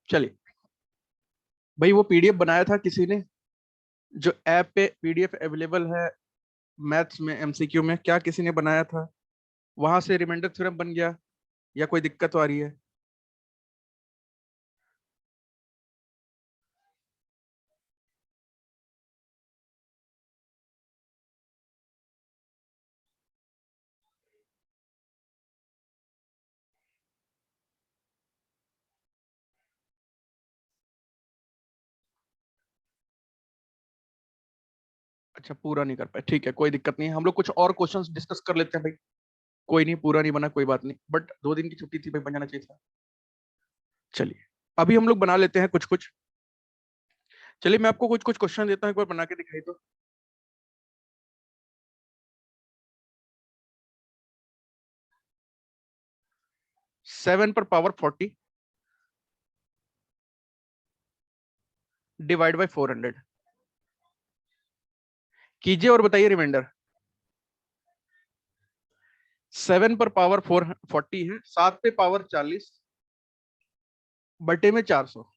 चलिए भाई, वो पीडीएफ बनाया था किसी ने, जो ऐप पे पीडीएफ अवेलेबल है मैथ्स में एमसीक्यू में, क्या किसी ने बनाया था? वहां से रिमाइंडर थ्योरम बन गया या कोई दिक्कत आ रही है? अच्छा, पूरा नहीं कर पाए, ठीक है, कोई दिक्कत नहीं है। हम लोग कुछ और क्वेश्चंस डिस्कस कर लेते हैं भाई। कोई नहीं, पूरा नहीं बना कोई बात नहीं, बट 2 दिन की छुट्टी थी भाई, बन जाना चाहिए था। चलिए, अभी हम लोग बना लेते हैं कुछ कुछ। चलिए, मैं आपको कुछ कुछ क्वेश्चन देता हूँ, एक बार बना के दिखाई तो। 7 पर पावर 40 डिवाइड बाई 400 कीजिए और बताइए रिमाइंडर। 7 पर पावर 40 है, 7 पे पावर 40 बटे में 400।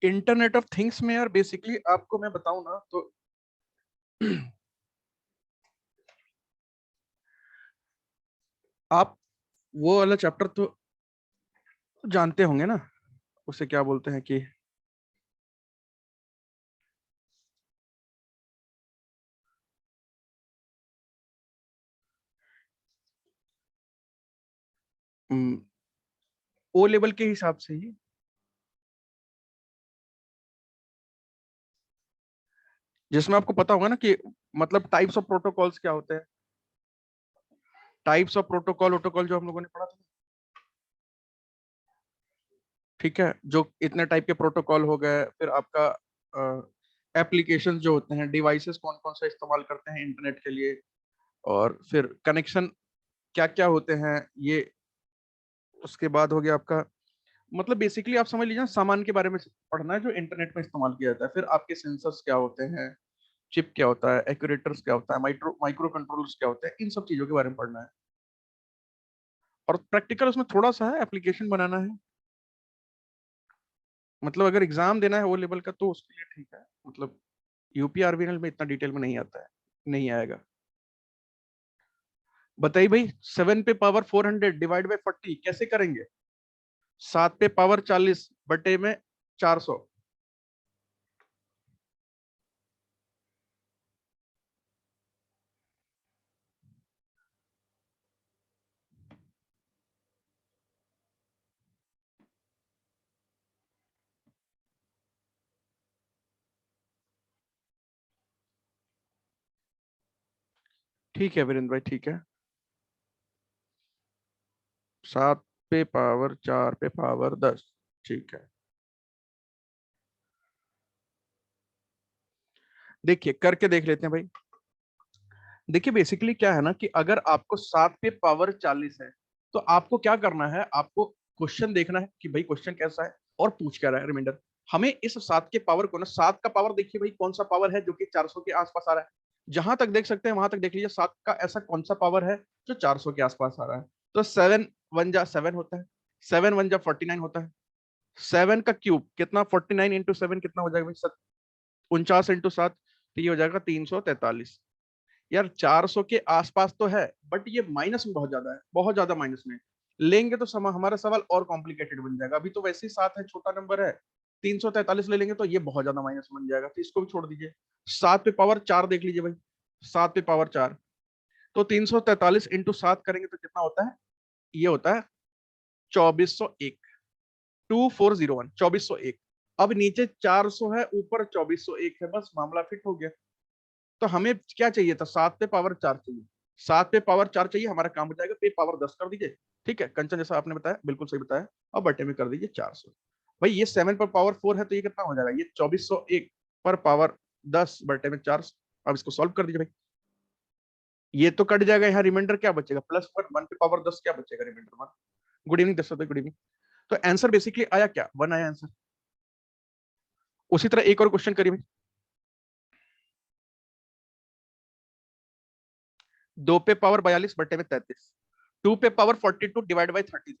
इंटरनेट ऑफ थिंग्स में यार बेसिकली आपको मैं बताऊं ना तो आप वो वाला चैप्टर तो जानते होंगे ना, उसे क्या बोलते हैं कि ओ लेवल के हिसाब से ही, जिसमें आपको पता होगा ना कि मतलब टाइप्स ऑफ प्रोटोकॉल्स क्या होते हैं। टाइप्स ऑफ प्रोटोकॉल प्रोटोकॉल जो हम लोगों ने पढ़ा था, ठीक है, जो इतने टाइप के प्रोटोकॉल हो गए, फिर आपका एप्लीकेशन जो होते हैं, डिवाइसेस कौन कौन सा इस्तेमाल करते हैं इंटरनेट के लिए, और फिर कनेक्शन क्या क्या होते हैं ये। उसके बाद हो गया आपका, मतलब बेसिकली आप समझ लीजिए ना, सामान के बारे में पढ़ना है जो इंटरनेट में इस्तेमाल किया जाता है। फिर आपके सेंसर्स क्या होते हैं, चिप क्या होता है, एक्यूरेटर्स क्या होता है, माइक्रो माइक्रो कंट्रोलर्स क्या होते हैं, इन सब चीजों के बारे में पढ़ना है। और प्रैक्टिकल उसमें थोड़ा सा है, एप्लीकेशन बनाना है। मतलब अगर एग्जाम देना है वो लेवल का तो उसके लिए ठीक है, मतलब यूपीआरवीएनएल में इतना डिटेल में नहीं आता है, नहीं आएगा। बताइए भाई, 7 पे पावर 400 डिवाइड बाई 40 कैसे करेंगे? 7 पे पावर 40 बटे में 400। ठीक है वीरेंद्र भाई, ठीक है। 7 पे पावर 4 पे पावर 10, ठीक है। देखिए करके देख लेते हैं भाई। देखिए बेसिकली क्या है ना कि अगर आपको 7 पे पावर 40 है, तो आपको क्या करना है, आपको क्वेश्चन देखना है कि भाई क्वेश्चन कैसा है और पूछ क्या रहा है रिमाइंडर। हमें इस 7 के पावर को ना, 7 का पावर देखिए भाई कौन सा पावर है जो कि 400 के आसपास आ रहा है। जहां तक देख सकते हैं वहां तक देख लीजिए, 7 का ऐसा कौन सा पावर है जो 400 के आसपास आ रहा है। तो 7 1 जा 7 होता है, 7 1 जा 49 होता है। 7 का क्यूब कितना, 49 × 7 कितना हो जाएगा भाई? 49 × 7, तो ये हो जाएगा 343। यार 400 के आसपास तो है, बट ये माइनस में बहुत ज्यादा है, बहुत ज्यादा माइनस में लेंगे तो हमारा सवाल और कॉम्प्लिकेटेड बन जाएगा। अभी तो वैसे ही 7 है, छोटा नंबर है। 343 ले लेंगे तो ये बहुत ज्यादा माइनस बन जाएगा, तो इसको भी छोड़ दीजिए। 7 पे पावर 4 देख लीजिए भाई। 7 पे पावर 4, तो 343 × 7 करेंगे तो कितना होता है? ये होता है 2401। 2401, 2401। अब नीचे 400 है, ऊपर 2401 है, बस मामला फिट हो गया। तो हमें क्या चाहिए था? 7 पे पावर 4 चाहिए। 7 पे पावर 4 चाहिए, हमारा काम हो जाएगा। पे पावर 10 कर दीजिए, ठीक है, कंचन जैसा आपने बताया बिल्कुल सही बताया। और बटे में कर दीजिए 400। भाई ये 7 पर पावर 4 है, तो ये कितना हो जाएगा? ये 2401 पर पावर 10 बटे में 400। अब इसको सॉल्व कर दीजिए भाई। ये तो कट जाएगा, यहाँ रिमाइंडर क्या बचेगा, प्लस वन, 1 पे पावर 10 क्या बचेगा रिमाइंडर वन। गुड इवनिंग दस, गुड इवनिंग। तो आंसर बेसिकली आया क्या, 1 आया आंसर। उसी तरह एक और क्वेश्चन करिए भाई। 2 पे पावर 42 बटे में 33, 2 पे पावर 42 डिवाइड बाई 33।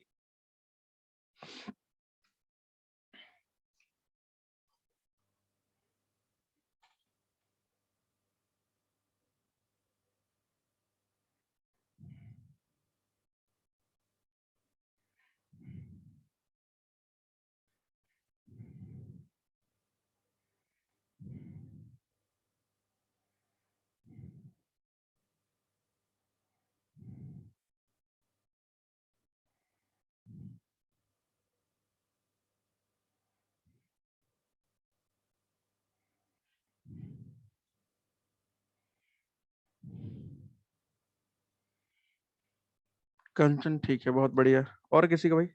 कंचन ठीक है, बहुत बढ़िया। और किसी का भाई?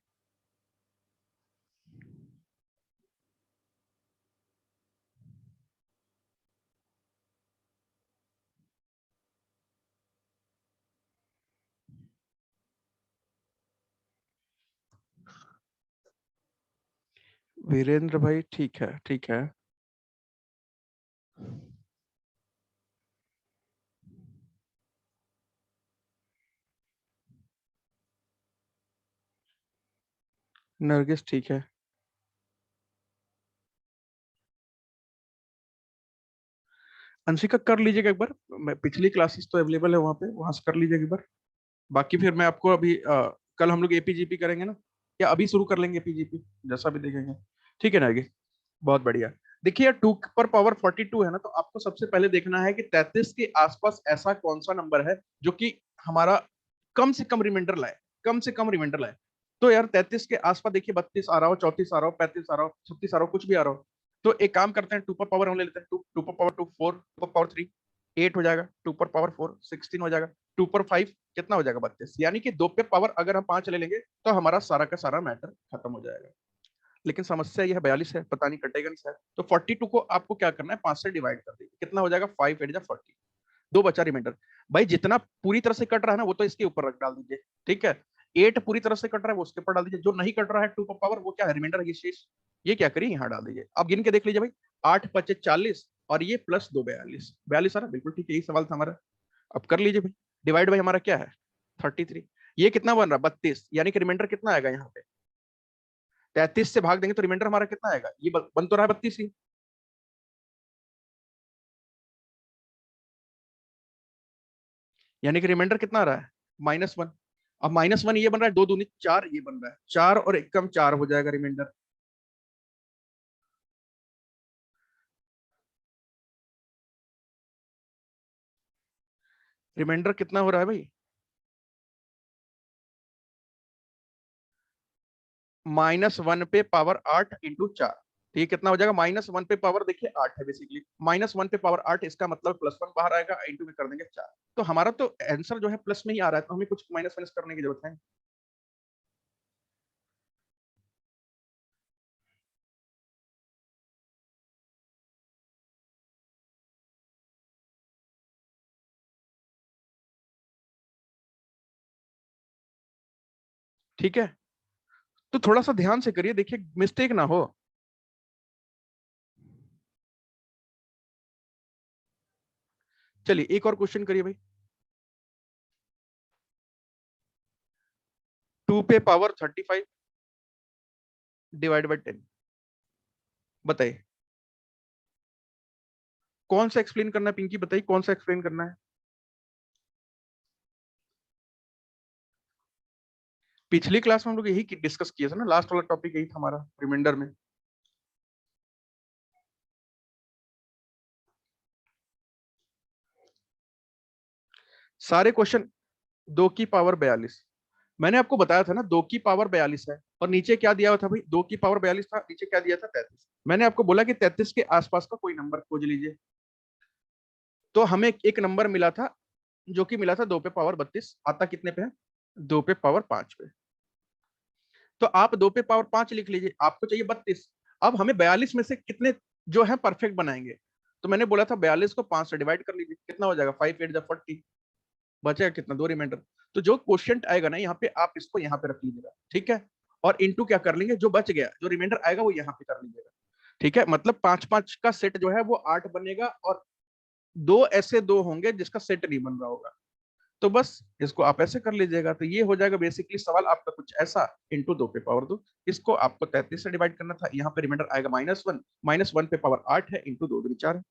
वीरेंद्र भाई ठीक है, ठीक है। नरगिस ठीक है। अंशिका कर लीजिएगा एक बार, मैं पिछली क्लासेस तो अवेलेबल है वहां पे, वहां से कर लीजिएगा एक बार। बाकी फिर मैं आपको अभी कल हम लोग एपीजीपी करेंगे ना, या अभी शुरू कर लेंगे एपीजीपी, जैसा भी देखेंगे। ठीक है ना आगे? बहुत बढ़िया। देखिए यार, 2 पर पावर 42 है ना, तो आपको सबसे पहले देखना है कि 33 के आसपास ऐसा कौन सा नंबर है जो कि हमारा कम से कम रिमाइंडर लाए, कम से कम रिमाइंडर लाए। तो यार 33 के आसपास देखिए, 32 आ रहा हो, 34 आ रहा हो, 35 आ रहा हो, 36 आ रहा हो, कुछ भी आ रहा हो। तो एक काम करते हैं, 2 पर पावर हम ले लेते हैं, 2 पर पावर 2 4, 2 पर पावर 3 8 हो जाएगा, 2 पर पावर 4 16 हो जाएगा, 2 पर 5 कितना हो जाएगा 32। यानी कि 2 पे पावर अगर हम 5 ले लेंगे तो हमारा सारा का सारा मैटर खत्म हो जाएगा। लेकिन समस्या यह 42 है, पता नहीं कटेगा नहीं शायद। तो 42 को आपको क्या करना है, 5 से डिवाइड कर दीजिए, कितना हो जाएगा, 5 8 जा 40, दो बचा रिमाइंडर। भाई जितना पूरी तरह से कट रहा है ना, वो तो इसके ऊपर रख डाल दीजिए, ठीक है। 8 पूरी तरह से कट रहा है, वो उसके ऊपर डाल दीजिए। जो नहीं कट रहा है 2 पर पावर, वो क्या है, रिमाइंडर, ये शेष, ये क्या करिए, यहाँ डाल दीजिए। अब गिन के देख लीजिए भाई, 8 5 40, और ये प्लस 2 42, 42 आ रहा, बिल्कुल ठीक है, यही सवाल था हमारा। अब कर लीजिए भाई, डिवाइड भाई हमारा क्या है, 33। ये कितना बन रहा है, 32, यानी कि रिमाइंडर कितना आएगा यहाँ पे, 33 से भाग देंगे तो रिमाइंडर हमारा कितना आएगा, ये बन तो रहा है 32 ही। यानी कि रिमाइंडर कितना आ रहा है, -1। अब -1 ये बन रहा है, 2 दूनी 4 ये बन रहा है, 4 और 1 कम 4 हो जाएगा रिमाइंडर। रिमाइंडर कितना हो रहा है भाई, -1 पे पावर 8 इंटू 4। ठीक, कितना हो जाएगा, -1 पे पावर, देखिए 8 है बेसिकली, -1 पे पावर 8, इसका मतलब +1 बाहर आएगा, इंटू में कर देंगे 4। तो हमारा तो आंसर जो है प्लस में ही आ रहा है, तो हमें कुछ माइनस माइनस करने की जरूरत है। ठीक है, तो थोड़ा सा ध्यान से करिए, देखिए मिस्टेक ना हो। चलिए एक और क्वेश्चन करिए भाई। 2 पे पावर 35 डिवाइड बाई 10, बताइए कौन सा एक्सप्लेन करना है, पिंकी बताइए कौन सा एक्सप्लेन करना है। पिछली क्लास में हम लोग यही डिस्कस किया था ना, लास्ट वाला टॉपिक यही था हमारा रिमाइंडर में। सारे क्वेश्चन 2 की पावर 42, मैंने आपको बताया था ना 2 की पावर 42 है, और नीचे क्या दिया हुआ था भाई, 2 की पावर 42 था, नीचे क्या दिया था, 33। मैंने आपको बोला कि 33 के आसपास का कोई नंबर खोज लीजिए। तो हमें एक नंबर मिला था, जो कि मिला था 2 पे पावर 32, आता कितने पे है, 2 पे पावर 5 पे। तो आप 2 पे पावर 5 लिख लीजिए, आपको चाहिए 32। अब हमें 42 में से कितने जो है परफेक्ट बनाएंगे। तो मैंने बोला था 42 को 5 से डिवाइड कर लीजिए, कितना हो जाएगा, 5 8 जा 40। बचेगा कितना, 2 रिमाइंडर। तो जो क्वेश्चन आएगा ना यहाँ पे, आप इसको यहाँ पे रख लीजिएगा, ठीक है। और इनटू क्या कर लेंगे, जो बच गया, जो रिमाइंडर आएगा वो यहाँ पे कर लीजिएगा, ठीक है। मतलब 5-5 का सेट जो है वो 8 बनेगा, और दो ऐसे दो होंगे जिसका सेट नहीं बन रहा होगा। तो बस इसको आप ऐसे कर लीजिएगा, तो ये हो जाएगा बेसिकली सवाल आपका कुछ ऐसा, इंटू 2 पे पावर 2। इसको आपको 33 से डिवाइड करना था, यहाँ पे रिमाइंडर आएगा -1, -1 पे पावर 8 है, इंटू 2 4 है।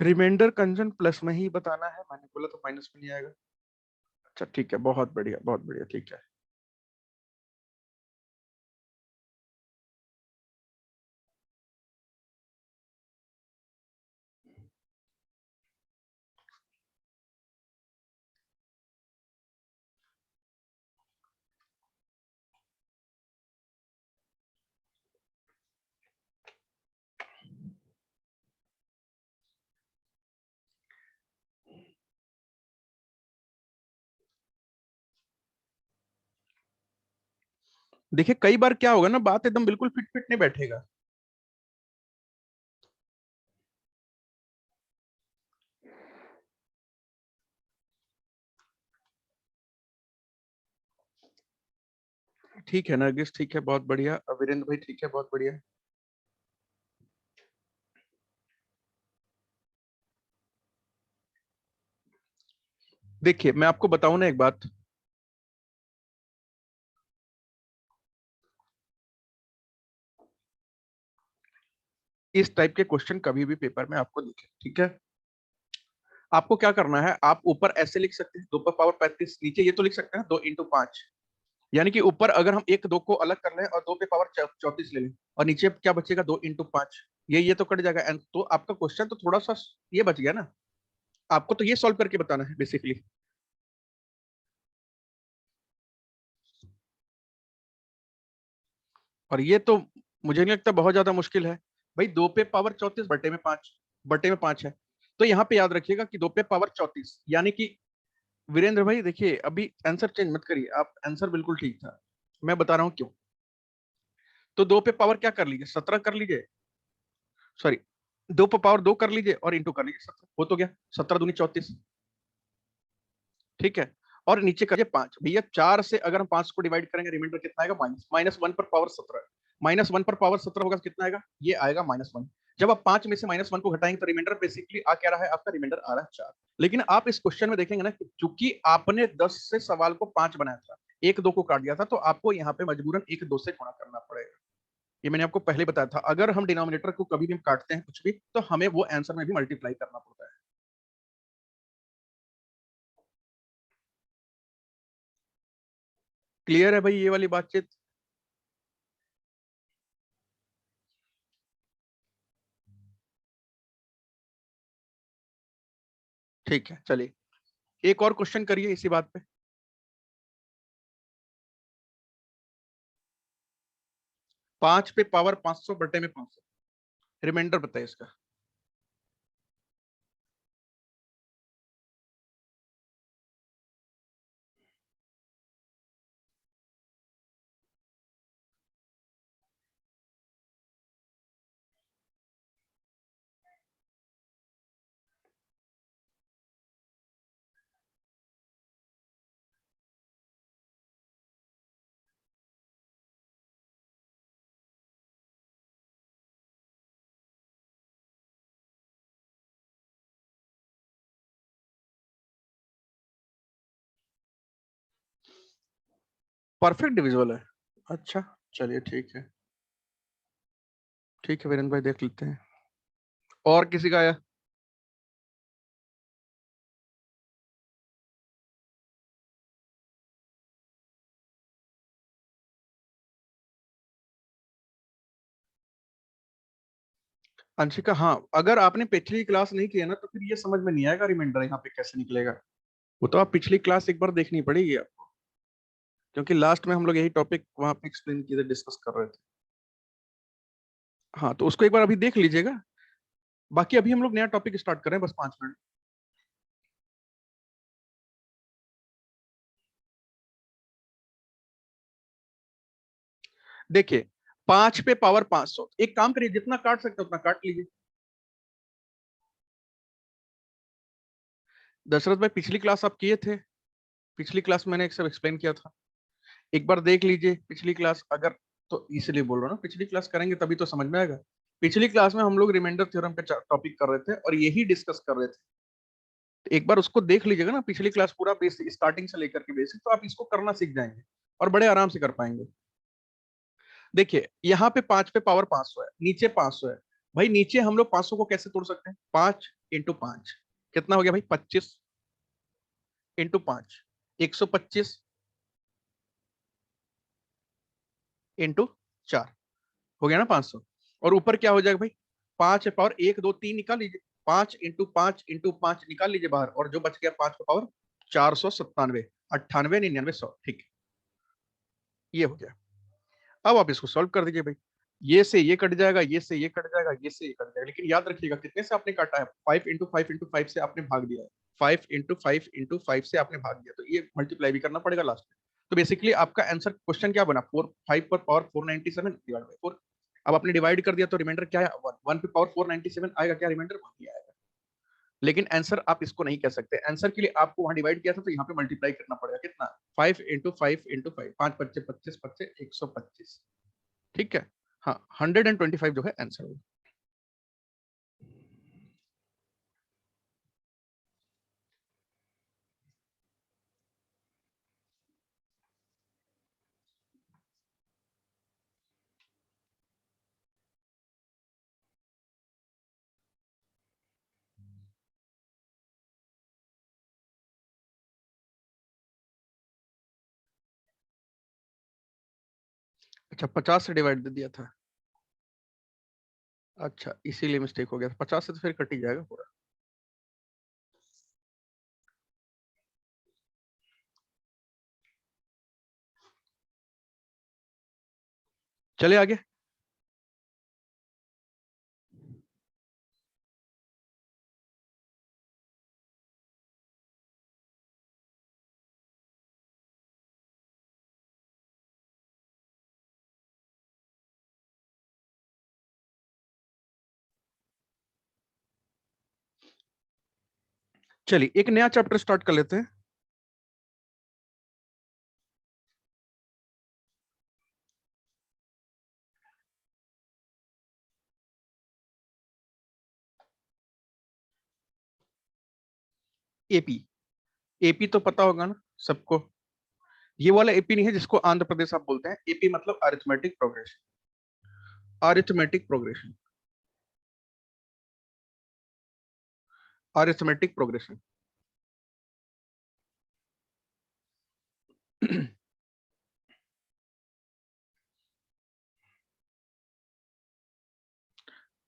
रिमाइंडर कंजन प्लस में ही बताना है, मैंने बोला तो माइनस में नहीं आएगा। अच्छा ठीक है, बहुत बढ़िया बहुत बढ़िया, ठीक है। देखिए कई बार क्या होगा ना, बात एकदम बिल्कुल फिट फिट नहीं बैठेगा। ठीक है नरगिस, ठीक है, बहुत बढ़िया। वीरेंद्र भाई ठीक है, बहुत बढ़िया। देखिए मैं आपको बताऊं ना एक बात, इस टाइप के क्वेश्चन कभी भी पेपर में आपको दिखे, ठीक है। आपको क्या करना है, आप ऊपर ऐसे लिख सकते हैं 2 पर पावर 35, नीचे ये तो लिख सकते हैं 2 इंटू 5। यानी कि ऊपर अगर हम एक 2 को अलग कर लें और 2 पे पावर 34 ले लें, और नीचे क्या बचेगा, 2 इंटू 5। ये तो कट जाएगा, एंड तो आपका क्वेश्चन तो थोड़ा सा ये बच गया ना। आपको तो ये सॉल्व करके बताना है बेसिकली। और ये तो मुझे नहीं लगता बहुत ज्यादा मुश्किल है। भाई 2 पे पावर 34 बटे में 5, बटे में 5 है। तो यहाँ पे याद रखिएगा कि 2 पे पावर 34, यानी कि वीरेंद्र भाई देखिए अभी आंसर चेंज मत करिए, आप आंसर बिल्कुल ठीक था। मैं बता रहा हूँ क्यों। तो 2 पे पावर क्या कर लीजिए, 17 कर लीजिए, सॉरी 2 पे पावर 2 कर लीजिए और इंटू कर लीजिए 17, हो तो गया 17 दूनी 34, ठीक है। और नीचे करिए 5, भैया 4 से अगर हम 5 को डिवाइड करेंगे रिमाइंडर कितना आएगा, -1 पर पावर 17, -1 पर पावर 17 होगा कितना आएगा, ये आएगा -1। जब आप 5 में से -1 को घटाएंगे तो रिमाइंडर बेसिकली आ क्या रहा है, आपका रिमाइंडर आ रहा है 4। लेकिन आप इस क्वेश्चन में देखेंगे ना, चूंकि आपने 10 से सवाल को 5 बनाया था, एक दो को काट दिया था, तो आपको यहाँ पे मजबूरन एक दो से गुणा करना पड़ेगा। ये मैंने आपको पहले बताया था, अगर हम डिनोमिनेटर को कभी भी काटते हैं कुछ भी, तो हमें वो आंसर में भी मल्टीप्लाई करना पड़ता है। क्लियर है भाई ये वाली बातचीत। ठीक है चलिए, एक और क्वेश्चन करिए इसी बात पे। 5 पे पावर 500 बटे में 500, रिमाइंडर बताइए इसका। परफेक्ट डिविजिबल है, अच्छा चलिए ठीक है। ठीक है वीरेंद्र भाई देख लेते हैं, और किसी का आया। अंशिका, हाँ अगर आपने पिछली क्लास नहीं किया ना, तो फिर ये समझ में नहीं आएगा रिमाइंडर यहाँ पे कैसे निकलेगा। वो तो आप पिछली क्लास एक बार देखनी पड़ेगी आपको, क्योंकि लास्ट में हम लोग यही टॉपिक वहां पे एक्सप्लेन किए थे, डिस्कस कर रहे थे। हाँ, तो उसको एक बार अभी देख लीजिएगा। बाकी अभी हम लोग नया टॉपिक स्टार्ट कर रहे हैं, बस 5 मिनट। देखिए 5 पे पावर 500, एक काम करिए, जितना काट सकते उतना काट लीजिए। दशरथ भाई पिछली क्लास आप किए थे, पिछली क्लास मैंने एक सब एक्सप्लेन किया था, एक बार देख लीजिए पिछली क्लास। अगर तो इसलिए बोल रहा हूँ ना, पिछली क्लास करेंगे तभी तो समझ में आएगा। पिछली क्लास में हम लोग रिमाइंडर थ्योरम पे टॉपिक कर रहे थे और यही डिस्कस कर रहे थे, तो एक बार उसको देख लीजिएगा ना, पिछली क्लास पूरा बेसिक स्टार्टिंग से लेकर के बेसिक, तो आप इसको करना सीख जाएंगे और बड़े आराम से कर पाएंगे। देखिए यहाँ पे 5 पे पावर 500 है, नीचे 500 है। भाई नीचे हम लोग 500 को कैसे तोड़ सकते हैं? 5 × 5 कितना हो गया भाई? 25 × 5 125 × 4 हो गया ना 500। और ऊपर क्या हो जाएगा भाई? 5 पावर 1 2 3 निकाल लीजिए, 5 × 5 × 5 निकाल लीजिए बाहर, और जो बच गया 5 का पावर 497, 98 99 100। ठीक है, ये हो गया। अब आप इसको सॉल्व कर दीजिए भाई, ये से ये कट जाएगा, ये से ये कट जाएगा, ये से ये कट जाएगा, लेकिन याद रखिएगा कितने से आपने काटा है? 5 × 5 × 5 से आपने भाग दिया है, 5 × 5 × 5 से आपने भाग दिया, तो ये मल्टीप्लाई भी करना पड़ेगा लास्ट में। तो बेसिकली आपका आंसर क्वेश्चन क्या बना? 5 पर पावर 497 डिवाइड बाई 4। अब आपने डिवाइड कर दिया तो रिमाइंडर क्या है? 1 पे पावर 497 आएगा, क्या रिमाइंडर? 1 ही आएगा। लेकिन आंसर आप इसको नहीं कह सकते, आंसर के लिए आपको वहां डिवाइड किया था तो यहाँ पे मल्टीप्लाई करना पड़ेगा। कितना? 5 × 5 × 5, 5 पच्चे 25 25 125। ठीक है, हाँ 125 जो है आंसर होगा। अच्छा 50 से डिवाइड दे दिया था, अच्छा इसीलिए मिस्टेक हो गया था। 50 से तो फिर कट ही जाएगा पूरा। चले आगे। चलिए एक नया चैप्टर स्टार्ट कर लेते हैं। एपी, एपी तो पता होगा ना सबको, ये वाला एपी नहीं है जिसको आंध्र प्रदेश आप बोलते हैं। एपी मतलब arithmetic progression, arithmetic progression, arithmetic progression.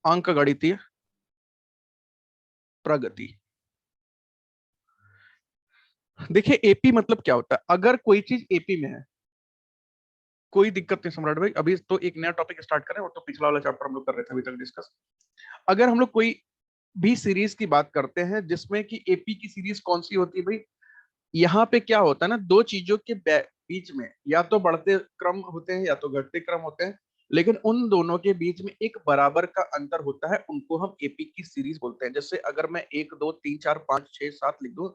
अंक गणितीय प्रगति। देखिए एपी मतलब क्या होता है, अगर कोई चीज एपी में है, कोई दिक्कत नहीं सम्राट भाई, अभी तो एक नया टॉपिक स्टार्ट करें, और तो पिछला वाला चैप्टर हम लोग कर रहे थे अभी तक डिस्कस। अगर हम लोग कोई भी सीरीज की बात करते हैं जिसमें कि एपी की सीरीज कौन सी होती है भाई? यहाँ पे क्या होता है ना, दो चीजों के बीच में या तो बढ़ते क्रम होते हैं या तो घटते क्रम होते हैं, लेकिन उन दोनों के बीच में एक बराबर का अंतर होता है, उनको हम एपी की सीरीज बोलते हैं। जैसे अगर मैं 1 2 3 4 5 6 7 लिख दूं,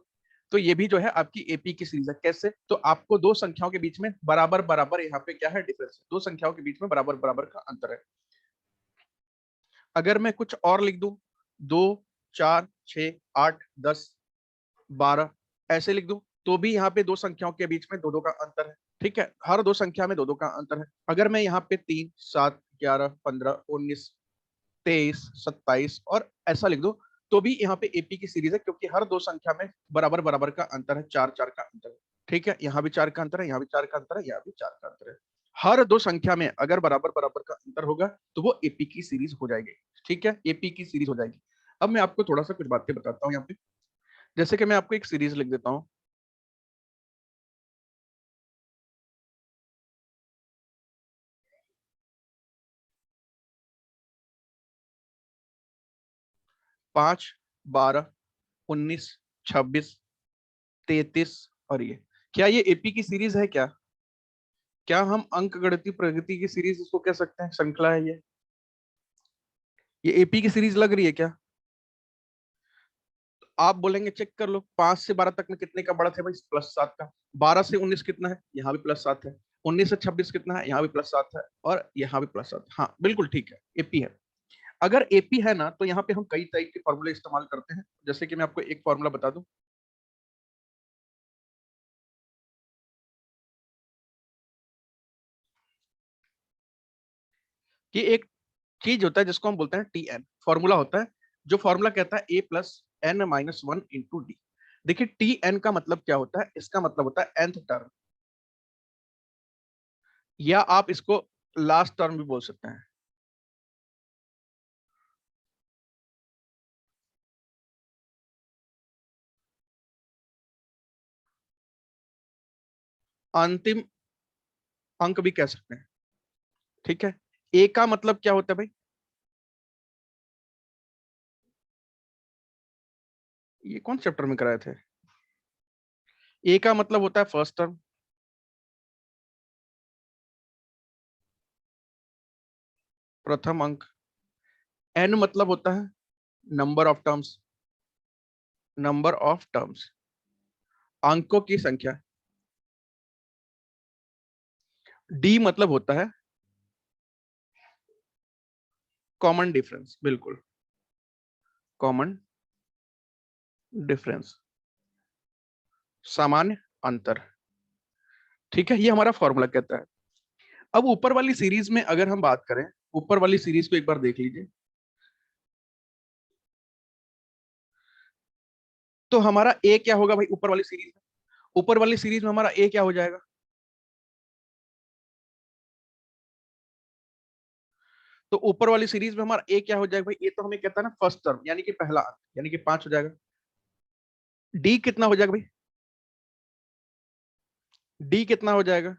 तो ये भी जो है आपकी एपी की सीरीज है। कैसे? तो आपको दो संख्याओं के बीच में बराबर बराबर, यहाँ पे क्या है डिफरेंस, दो संख्याओं के बीच में बराबर बराबर का अंतर है। अगर मैं कुछ और लिख दूं, 2 4 6 8 10 12 ऐसे लिख दूं, तो भी यहाँ पे दो संख्याओं के बीच में दो दो का अंतर है। ठीक है, हर दो संख्या में दो दो का अंतर है। अगर मैं यहाँ पे 3 7 11 15 19 23 27 और ऐसा लिख दूं, तो भी यहाँ पे एपी की सीरीज है, क्योंकि हर दो संख्या में बराबर बराबर का अंतर है, 4 4 का अंतर है। ठीक है, यहाँ भी 4 का अंतर है, यहाँ भी 4 का अंतर है, यहाँ भी 4 का अंतर है। हर दो संख्या में अगर बराबर बराबर का अंतर होगा तो वो एपी की सीरीज हो जाएगी। ठीक है, एपी की सीरीज हो जाएगी। अब मैं आपको थोड़ा सा कुछ बातें बताता हूँ यहाँ पे। जैसे कि मैं आपको एक सीरीज लिख देता हूँ, 5, 12, 19, 26, 33 और ये, क्या ये एपी की सीरीज है क्या? क्या हम अंक गणितीय प्रगति की सीरीज इसको कह सकते हैं? श्रृंखला है ये एपी की सीरीज लग रही है क्या? आप बोलेंगे चेक कर लो, 5 से 12 तक में कितने का बढ़त है भाई? +7 का। 12 से 19 कितना है? यहाँ भी +7 है। 19 से 26 कितना है? यहाँ भी +7 है और यहाँ भी +7। हाँ बिल्कुल ठीक है, एपी है। अगर एपी है ना, तो यहाँ पे हम कई टाइप के फॉर्मूले इस्तेमाल करते हैं। जैसे कि मैं आपको एक फॉर्मूला बता दूं कि एक चीज होता है जिसको हम बोलते हैं टी एन, फॉर्मूला होता है जो फॉर्मूला कहता है a+n-1 × d। देखिए टी एन का मतलब क्या होता है? इसका मतलब होता है nth टर्म, या आप इसको लास्ट टर्म भी बोल सकते हैं। अंतिम अंक भी कह सकते हैं। ठीक है, ए का मतलब क्या होता है भाई? ये कौन चैप्टर में कराए थे? ए का मतलब होता है फर्स्ट टर्म, प्रथम अंक। एन मतलब होता है number of terms, number of terms, अंकों की संख्या। डी मतलब होता है कॉमन डिफरेंस, बिल्कुल, कॉमन डिफरेंस, सामान्य अंतर। ठीक है, ये हमारा फॉर्मूला कहता है। अब ऊपर वाली सीरीज में अगर हम बात करें, ऊपर वाली सीरीज को एक बार देख लीजिए, तो हमारा ए क्या होगा भाई? ऊपर वाली सीरीज में, ऊपर वाली सीरीज में हमारा ए क्या हो जाएगा? तो ऊपर वाली सीरीज में हमारा ए क्या हो जाएगा भाई? ए तो हमें कहता है ना फर्स्ट टर्म, यानी कि पहला अंक, यानी कि 5 हो जाएगा। डी कितना हो जाएगा भाई? डी कितना हो जाएगा?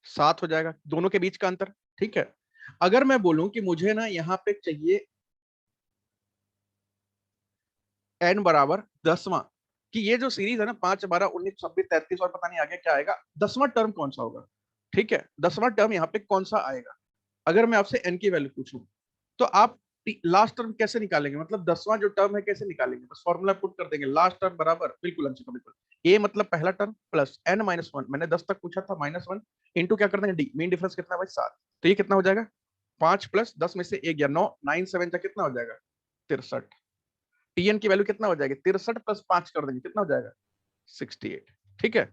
7 हो जाएगा, दोनों के बीच का अंतर। ठीक है, अगर मैं बोलूं कि मुझे ना यहाँ पे चाहिए एन बराबर 10वां, कि ये जो सीरीज है ना 5, 12, 19, 26, 33 और पता नहीं आगे क्या आएगा, 10वां टर्म कौन सा होगा? ठीक है, 10वां टर्म यहाँ पे कौन सा आएगा? अगर मैं आपसे एन की वैल्यू पूछूं, तो आप लास्ट टर्म कैसे निकालेंगे? मतलब 10वां जो टर्म है कैसे निकालेंगे? बस फॉर्मूला पुट कर देंगे, लास्ट टर्म बराबर, बिल्कुल अंशिका बिल्कुल, ए मतलब पहला टर्म प्लस n-1, मैंने 10 तक पूछा था, -1 इंटू क्या कर देंगे डी, मीन डिफरेंस कितना है भाई? 7। तो ये कितना हो जाएगा? 5 + 10 में से 1 गया 9, 9 7 जा कितना हो जाएगा? 63। टीएन की वैल्यू कितना हो जाएगी? 63 + 5 कर देंगे, कितना हो जाएगा? 68। ठीक है,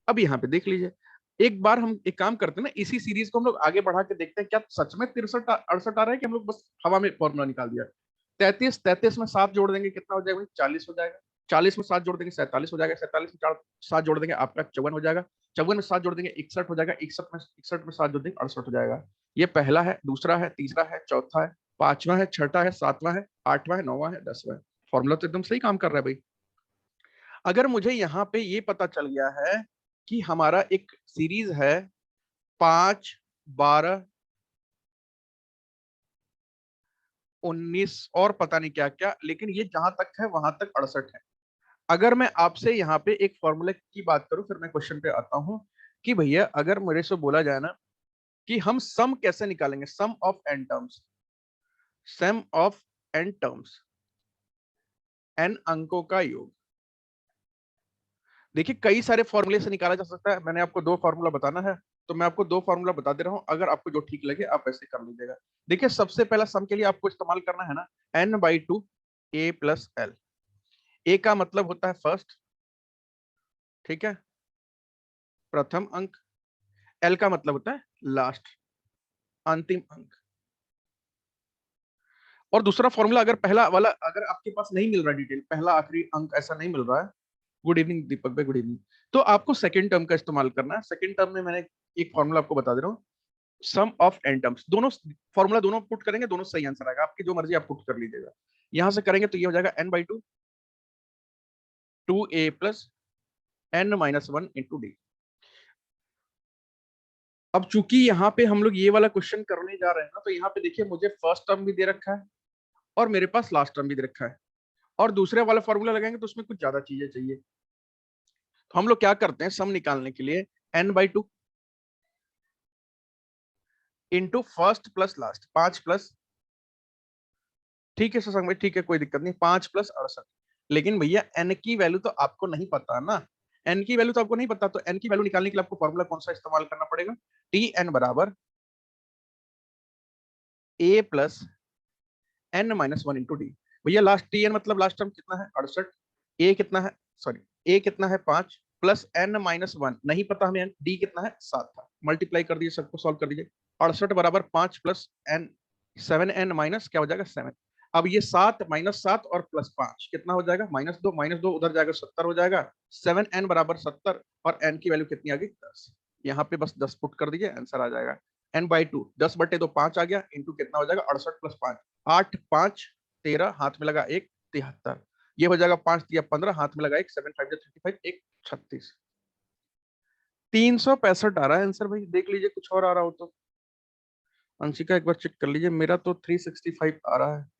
अब यहाँ पे देख लीजिए, एक बार हम एक काम करते हैं ना, इसी सीरीज को हम लोग आगे बढ़ा के देखते हैं, क्या सच में 63 68 आ रहा है कि हम लोग बस हवा में फॉर्मूला निकाल दिया? 33 में 7 जोड़ देंगे, कितना हो जाएगा भाई? 40 हो जाएगा। 40 में 7 जोड़ देंगे, 47 हो जाएगा। 47 में 7 जोड़ देंगे, आपका 54 हो जाएगा। 54 में 7 जोड़ देंगे, 61 हो जाएगा। 61 में 7 जोड़ देंगे, 68 हो जाएगा। ये पहला है, दूसरा है, तीसरा है, चौथा है, पांचवा है, छठा है, सातवां है, आठवां है, नौवां है, 10वां है। फॉर्मूला तो एकदम सही काम कर रहा है भाई। अगर मुझे यहाँ पे ये पता चल गया है कि हमारा एक सीरीज है 5, 12, 19 और पता नहीं क्या क्या, लेकिन ये जहां तक है वहां तक 68 है। अगर मैं आपसे यहाँ पे एक फॉर्मूले की बात करूं, फिर मैं क्वेश्चन पे आता हूं कि भैया अगर मेरे से बोला जाए ना कि हम सम कैसे निकालेंगे, sum of n terms, sum of n terms, n अंकों का योग। देखिए कई सारे फॉर्मूले से निकाला जा सकता है, मैंने आपको 2 फॉर्मूला बताना है, तो मैं आपको 2 फॉर्मूला बता दे रहा हूं, अगर आपको जो ठीक लगे आप ऐसे कर लीजिएगा। देखिए सबसे पहला सम के लिए आपको इस्तेमाल करना है ना n/2 a + l। ए का मतलब होता है फर्स्ट, ठीक है, प्रथम अंक। एल का मतलब होता है लास्ट, अंतिम अंक। और दूसरा फॉर्मूला, अगर पहला वाला अगर आपके पास नहीं मिल रहा डिटेल, पहला आखिरी अंक ऐसा नहीं मिल रहा है, गुड इवनिंग दीपक भाई, गुड इवनिंग, तो आपको सेकंड टर्म का इस्तेमाल करना है। सेकंड टर्म में मैंने एक फॉर्मूला आपको बता दे रहा हूँ, सम ऑफ एन टर्म्स। दोनों फॉर्मूला दोनों पुट करेंगे, दोनों सही आंसर आएगा, आपकी जो मर्जी आप पुट कर लीजिएगा। यहां से करेंगे तो ये हो जाएगा n/2 2a + n-1 × d। अब चूंकि यहाँ पे हम लोग ये वाला क्वेश्चन करने जा रहे हैं ना, तो यहाँ पे देखिए मुझे फर्स्ट टर्म भी दे रखा है और मेरे पास लास्ट टर्म भी दे रखा है, और दूसरे वाला फॉर्मूला लगाएंगे तो उसमें कुछ ज्यादा चीजें चाहिए। तो हम लोग क्या करते हैं, सम निकालने के लिए n/2 into first plus last, 5 plus, ठीक है शशांक भाई, ठीक है कोई दिक्कत नहीं, 5 प्लस 68। लेकिन भैया n की वैल्यू तो आपको नहीं पता ना, n की वैल्यू तो आपको नहीं पता, तो n की वैल्यू निकालने के लिए आपको फॉर्मूला कौन सा इस्तेमाल करना पड़ेगा, टी एन बराबर a plus n-1 into D. भैया लास्ट टी एन मतलब लास्ट टर्म कितना है 68, ए कितना है, सॉरी ए कितना है 5 प्लस n-1, नहीं पता हमें डी कितना है 7 था, मल्टीप्लाई कर दीजिए, सबको सॉल्व कर दीजिए। 68 बराबर 5 प्लस n, 7n माइनस क्या हो जाएगा 7। अब ये 7 -7 और +5 कितना हो जाएगा -2 उधर जाएगा 70 हो जाएगा, 7n बराबर 70, और n की वैल्यू कितनी आ गई 10। यहाँ पे बस 10 पुट कर दीजिए, आंसर आ जाएगा n/2, 10/2 5 आ गया, इंटू कितना हो जाएगा 68 प्लस 5, 8 5 13, हाथ में लगा एक 73, ये हो जाएगा 5 3 15, हाथ में लगा एक 7 5 35, एक 36, 365 आ रहा है आंसर भाई, देख लीजिए कुछ और आ रहा हो तो। अंशिका एक बार चेक कर लीजिए, मेरा तो 365 आ रहा है।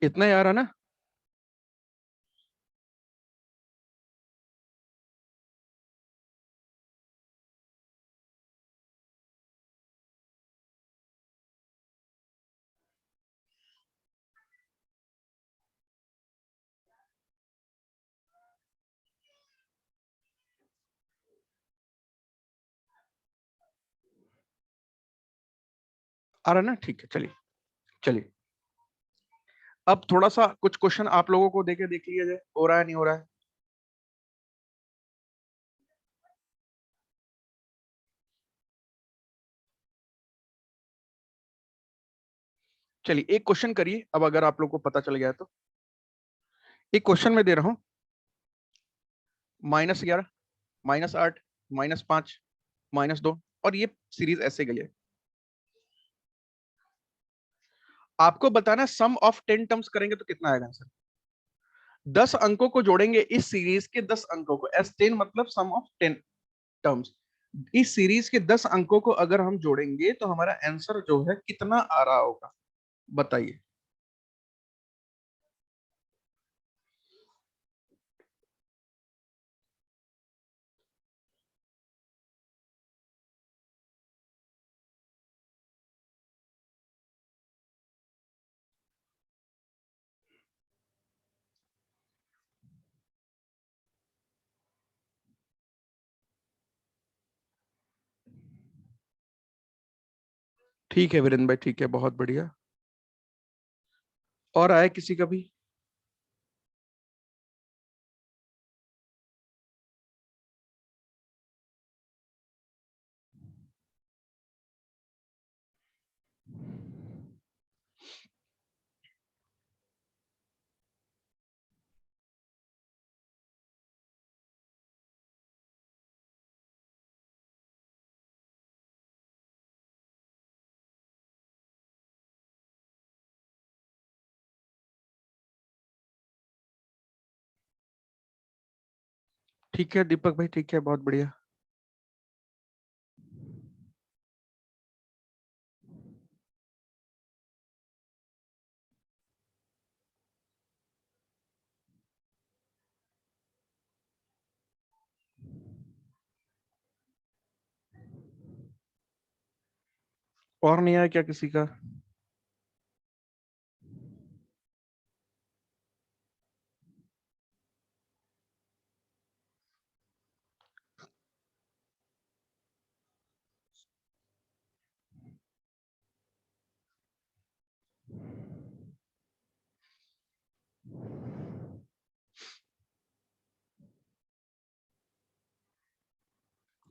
इतना ही आ रहा ना, आ रहा ना, ठीक है चलिए। चलिए अब थोड़ा सा कुछ क्वेश्चन आप लोगों को देके देख लिया जाए, हो रहा है नहीं हो रहा है। चलिए एक क्वेश्चन करिए, अब अगर आप लोग को पता चल गया है तो। एक क्वेश्चन में दे रहा हूं, -11, -8, -5, -2, और ये सीरीज ऐसे गई है। आपको बताना सम ऑफ 10 टर्म्स करेंगे तो कितना आएगा आंसर। 10 अंकों को जोड़ेंगे, इस सीरीज के 10 अंकों को, S10 मतलब सम ऑफ 10 टर्म्स, इस सीरीज के 10 अंकों को अगर हम जोड़ेंगे तो हमारा आंसर जो है कितना आ रहा होगा, बताइए। ठीक है वीरेंद्र भाई, ठीक है, बहुत बढ़िया। और आए किसी का भी। ठीक है दीपक भाई, ठीक है, बहुत बढ़िया। और नहीं आया क्या किसी का।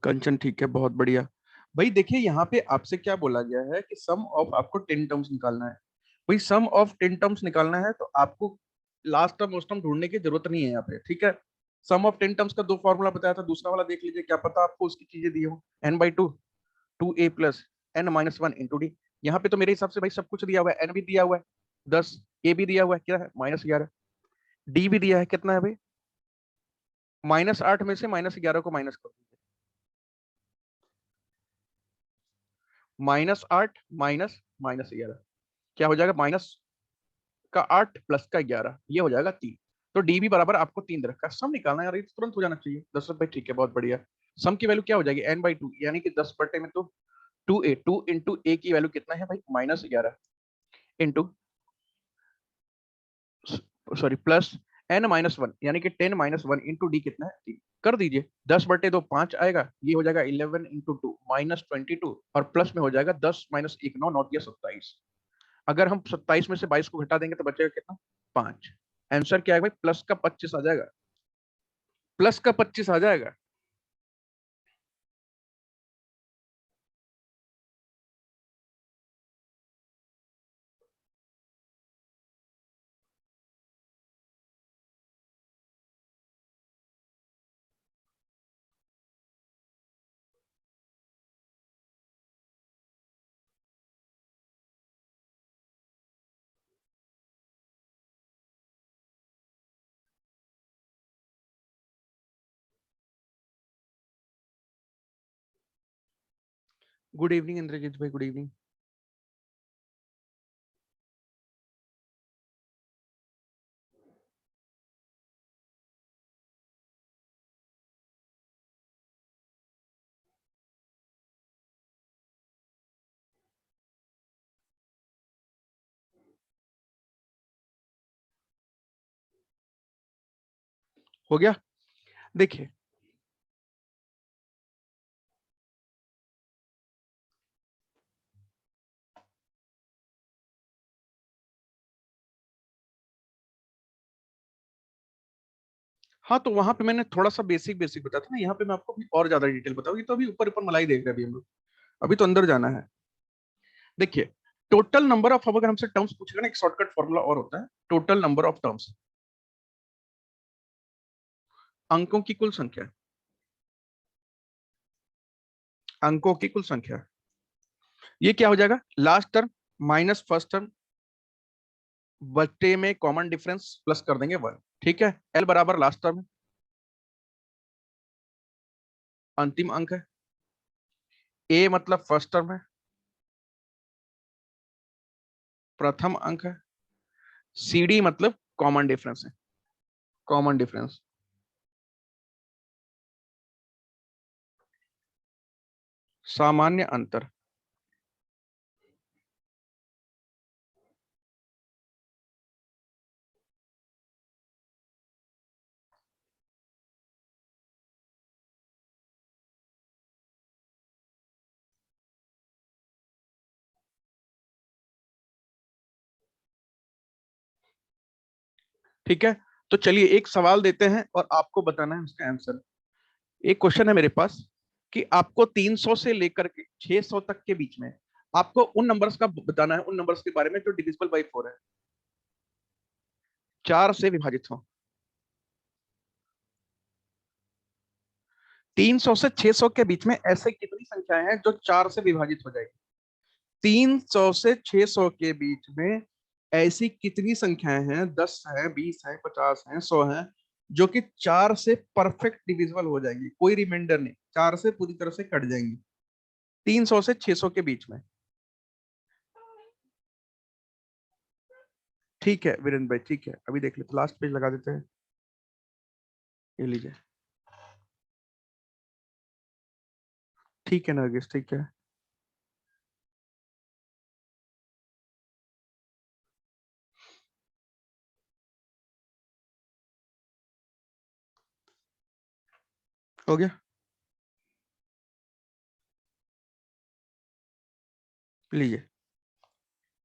कंचन ठीक है, बहुत बढ़िया। भाई देखिए यहाँ पे आपसे क्या बोला गया है कि सम ऑफ आपको 10 टर्म्स निकालना है। भाई सम ऑफ 10 टर्म्स निकालना है तो आपको लास्ट टर्म मोस्ट टर्म ढूंढने की जरूरत नहीं है यहाँ पे, ठीक है। सम ऑफ 10 टर्म्स का दो फॉर्मूला बताया था, दूसरा वाला देख लीजिए, क्या पता आपको उसकी चीजें दी हो। n/2 2a plus n-1 into D. यहाँ पे तो मेरे हिसाब से भाई सब कुछ दिया हुआ है, n भी दिया हुआ है 10, a भी दिया हुआ है क्या है -11, डी भी दिया है कितना है भाई -8 में से -11 को माइनस कर दीजिए, -8 माइनस -11 क्या हो जाएगा, माइनस का 8 प्लस का 11, ये हो जाएगा 3। तो डी भी बराबर आपको 3 दे रखा है। सम निकालना है यार, ये तो तुरंत हो जाना चाहिए। 10 रुपए ठीक है, बहुत बढ़िया। सम की वैल्यू क्या हो जाएगी, n/2 यानी कि 10 बटे में तो 2a, 2 इंटू ए की वैल्यू कितना है भाई -11 इंटू सॉरी प्लस n-1 यानी कि 10-1 इंटू डी कितना है 3। कर दीजिए, 10/2 5 आएगा, ये हो जाएगा 11 इंटू 2 -22 और प्लस में हो जाएगा 10 माइनस 1 9 9 दिया 27। अगर हम 27 में से 22 को घटा देंगे तो बचेगा कितना 5। आंसर क्या है भाई प्लस का 25 आ जाएगा, प्लस का 25 आ जाएगा। गुड इवनिंग इंद्रजीत भाई, गुड इवनिंग। हो गया, देखिए हाँ, तो वहां पे मैंने थोड़ा सा बेसिक बेसिक बताया था ना, यहाँ पे मैं आपको भी और ज्यादा डिटेल बताऊंगी। तो अभी ऊपर ऊपर मलाई देख रहे हैं अभी हम लोग, अभी तो अंदर जाना है। देखिए टोटल नंबर ऑफ, अगर हमसे टर्म्स पूछेगा ना, एक शॉर्टकट फॉर्मूला और होता है, टोटल नंबर ऑफ टर्म्स, अंकों की कुल संख्या, अंकों की कुल संख्या, ये क्या हो जाएगा, last term minus first term बटे में कॉमन डिफरेंस प्लस कर देंगे 1, ठीक है। एल बराबर लास्ट टर्म अंतिम अंक है, ए मतलब फर्स्ट टर्म है, प्रथम अंक है, सी डी मतलब कॉमन डिफरेंस है, कॉमन डिफरेंस, सामान्य अंतर। ठीक है, तो चलिए एक सवाल देते हैं और आपको बताना है उसका आंसर। एक क्वेश्चन है मेरे पास कि आपको 300 से लेकर के 600 तक के बीच में आपको उन नंबर्स का बताना है, उन नंबर्स के बारे में जो डिविजिबल बाई 4 है, 4 से विभाजित हो। 300 से 600 के बीच में ऐसे कितनी संख्याएं हैं जो 4 से विभाजित हो जाएगी। 300 से 600 के बीच में ऐसी कितनी संख्याएं हैं, 10 है, 20 है, 50 है, 100 है, जो कि 4 से परफेक्ट डिविजिबल हो जाएंगी, कोई रिमाइंडर नहीं, 4 से पूरी तरह से कट जाएंगी, 300 से 600 के बीच में। ठीक है वीरेंद्र भाई, ठीक है, अभी देख लेते, लास्ट पेज लगा देते हैं, ये लीजिए। ठीक है नरगिस, ठीक है। हो गया, लीजिए,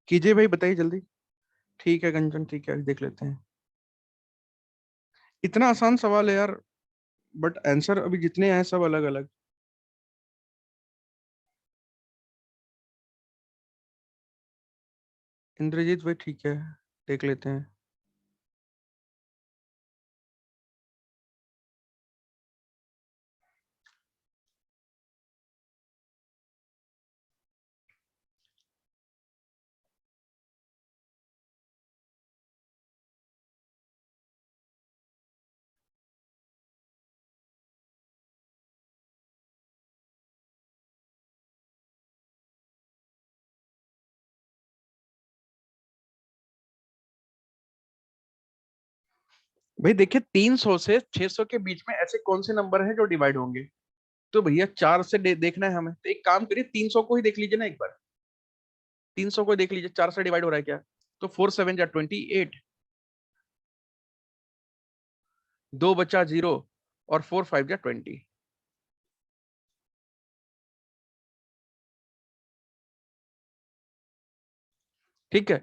कीजिए भाई, बताइए जल्दी। ठीक है कंचन, ठीक है, देख लेते हैं। इतना आसान सवाल है यार, बट आंसर अभी जितने हैं सब अलग अलग। इंद्रजीत भाई ठीक है, देख लेते हैं। भाई देखिए 300 से 600 के बीच में ऐसे कौन से नंबर हैं जो डिवाइड होंगे? तो भैया 4 से देखना है हमें, तो एक काम करिए 300 को ही देख लीजिए ना एक बार। 300 को देख लीजिए 4 से डिवाइड हो रहा है क्या? तो 4 7 जा 28, 2 बचा 0, और 4 5 जा 20। ठीक है,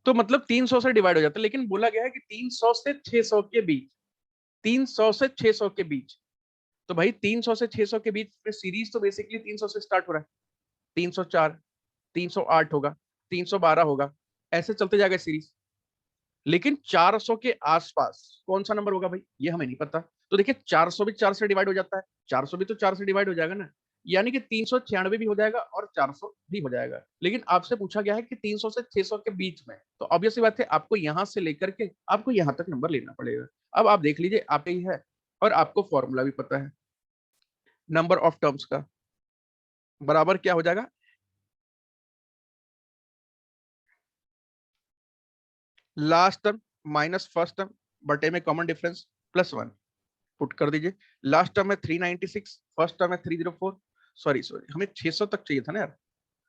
तो मतलब 300 से डिवाइड हो जाता है, लेकिन बोला गया है कि 300 से 600 के बीच, 300 से 600 के बीच। तो भाई 300 से 600 के बीच में सीरीज तो बेसिकली 300 से स्टार्ट हो रहा है। 304, 308 होगा, 312 होगा, ऐसे चलते जाएगा सीरीज। लेकिन 400 के आसपास कौन सा नंबर होगा भाई, ये हमें नहीं पता। तो देखिए 400 भी 4 से डिवाइड हो जाता है, 400 भी तो 4 से डिवाइड हो जाएगा ना, यानी कि 396 भी हो जाएगा और 400 भी हो जाएगा। लेकिन आपसे पूछा गया है कि 300 से 600 के बीच में, तो ऑब्वियसली बात है आपको यहां से लेकर के आपको यहां तक नंबर लेना पड़ेगा। अब आप देख लीजिए, आप ही है, और आपको फॉर्मूला भी पता है नंबर ऑफ टर्म्स का, बराबर क्या हो जाएगा? Last term minus first term बटे में कॉमन डिफरेंस प्लस 1, पुट कर दीजिए। लास्ट टर्म है 396, फर्स्ट टर्म है 304। सॉरी सॉरी, हमें 600 तक चाहिए था ना यार।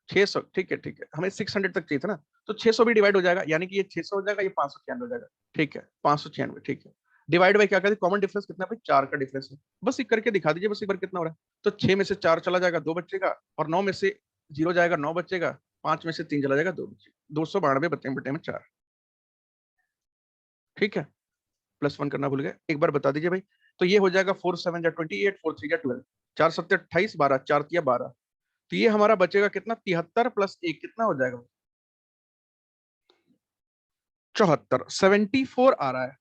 600, ठीक है ठीक है, हमें 600 तक चाहिए था ना। तो 600 भी डिवाइड हो जाएगा, यानी कि ये 600 हो जाएगा, ये 596 हो जाएगा। ठीक है, 596, ठीक है। डिवाइड बाई क्या कहते हैं, कॉमन डिफरेंस कितना है भाई, 4 का डिफरेंस है। बस एक करके दिखा दीजिए बस एक बार कितना हो रहा है। तो 6 में से 4 चला जाएगा, 2 बचेगा, और 9 में से 0 जाएगा, 9 बचेगा, 5 में से 3 चला जाएगा, 2 बचेगा। 292 बटे बटे में 4। ठीक है, प्लस 1 करना भूल गए, एक बार बता दीजिए भाई। तो ये हो जाएगा 4 7 जा 28, 4 3 जा 12, 4 7 28, 12 4 तिया 12। तो ये हमारा बचेगा कितना, 73 प्लस 1 कितना हो जाएगा? 74, 74 आ रहा है।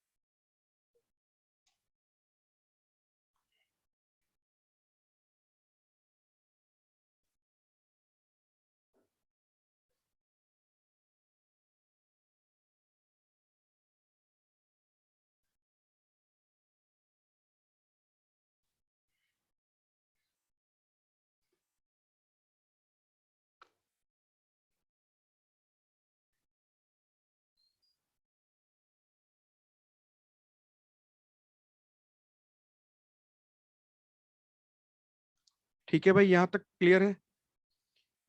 ठीक है भाई, यहां तक क्लियर है।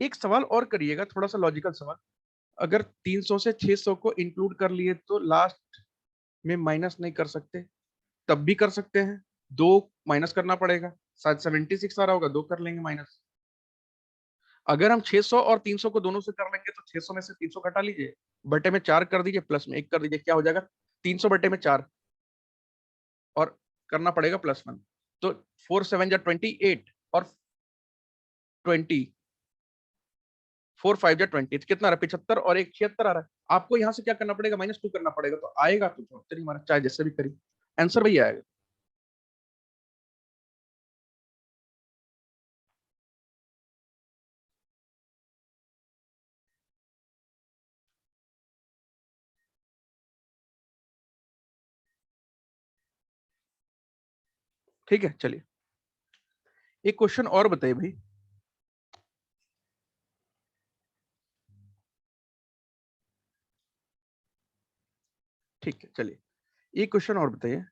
एक सवाल और करिएगा, थोड़ा सा लॉजिकल सवाल। अगर 300 से 600 को इंक्लूड कर लिए तो लास्ट में माइनस नहीं कर सकते? तब भी कर सकते हैं, दो माइनस करना पड़ेगा। शायद 76 आ रहा होगा, दो कर लेंगे माइनस। अगर हम 600 और 300 को दोनों से कर लेंगे तो 600 में से 300 घटा लीजिए, बटे में 4 कर दीजिए, प्लस में 1 कर दीजिए, क्या हो जाएगा? 300 बटे में 4, और करना पड़ेगा प्लस 1। तो 4 7 जा 28, और 20, 4 5 जा 20, कितना आ रहा है? 75, और एक 76 आ रहा है। आपको यहाँ से क्या करना पड़ेगा, -2 करना पड़ेगा, तो आएगा तो चलिए हमारा, चाहे जैसे भी करिए, आंसर वही आएगा। ठीक है, चलिए एक क्वेश्चन और बताइए भाई। ठीक है, चलिए एक क्वेश्चन और बताइए।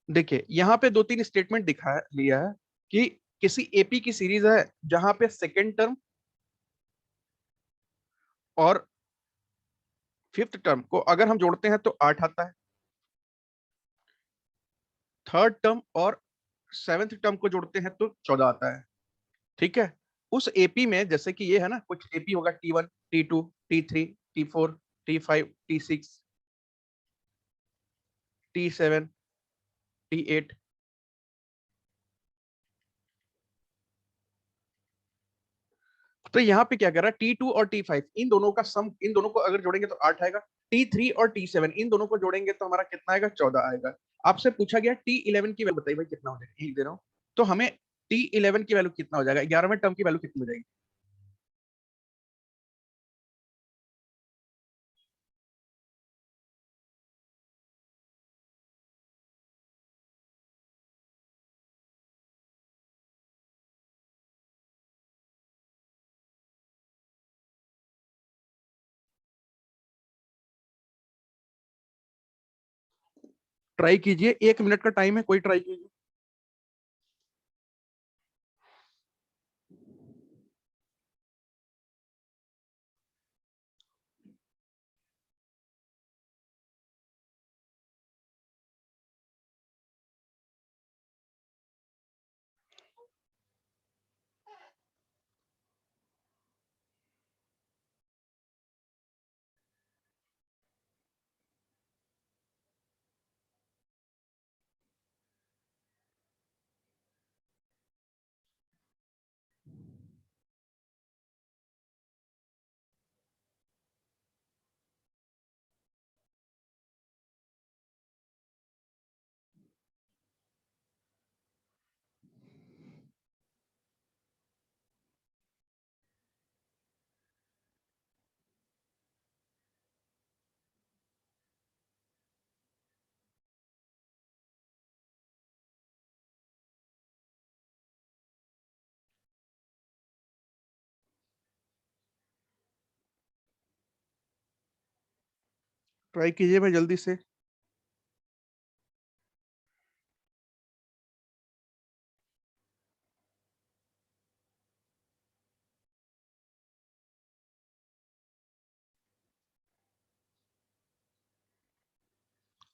देखिए यहाँ पे दो तीन स्टेटमेंट दिखाया लिया है कि किसी एपी की सीरीज है जहां पे सेकेंड टर्म और फिफ्थ टर्म को अगर हम जोड़ते हैं तो 8 आता है, थर्ड टर्म और सेवेंथ टर्म को जोड़ते हैं तो 14 आता है। ठीक है, उस एपी में जैसे कि ये है ना, कुछ एपी होगा T1, T2, T3, T4, T5, T6, T7, T8। तो यहाँ पे क्या कर रहा है, T2 और T5 इन दोनों का सम, इन दोनों को अगर जोड़ेंगे तो 8 आएगा। T3 और T7 इन दोनों को जोड़ेंगे तो हमारा कितना आएगा, 14 आएगा। आपसे पूछा गया T11 की वैल्यू बताइए भाई कितना हो जाएगा, एक दे रहा हूँ। तो हमें T11 की वैल्यू कितना हो जाएगा, 11वें टर्म की वैल्यू कितनी हो जाएगी? ट्राई कीजिए, 1 मिनट का टाइम है, कोई ट्राई कीजिए। ट्राई कीजिए भाई जल्दी से।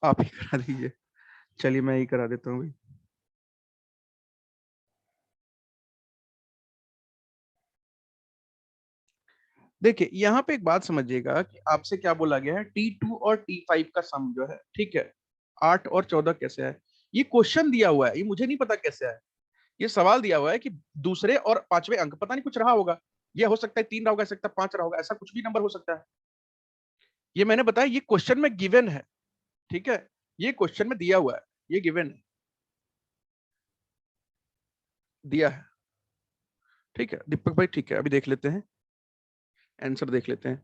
आप ही करा दीजिए। चलिए मैं ही करा देता हूँ भाई। देखिए यहाँ पे एक बात समझिएगा कि आपसे क्या बोला गया है, T2 और T5 का सम जो है, ठीक है, 8 और 14 कैसे है। ये क्वेश्चन दिया हुआ है, ये मुझे नहीं पता कैसे है। ये सवाल दिया हुआ है कि दूसरे और पांचवें अंक पता नहीं कुछ रहा होगा, ये हो सकता है 3 रहा होगा, हो सकता है 5 रहा होगा, ऐसा कुछ भी नंबर हो सकता है। ये मैंने बताया, ये क्वेश्चन में गिवन है, ठीक है, ये क्वेश्चन में दिया हुआ है, ये गिवन है, दिया है। ठीक है दीपक भाई, ठीक है, अभी देख लेते हैं, आंसर देख लेते हैं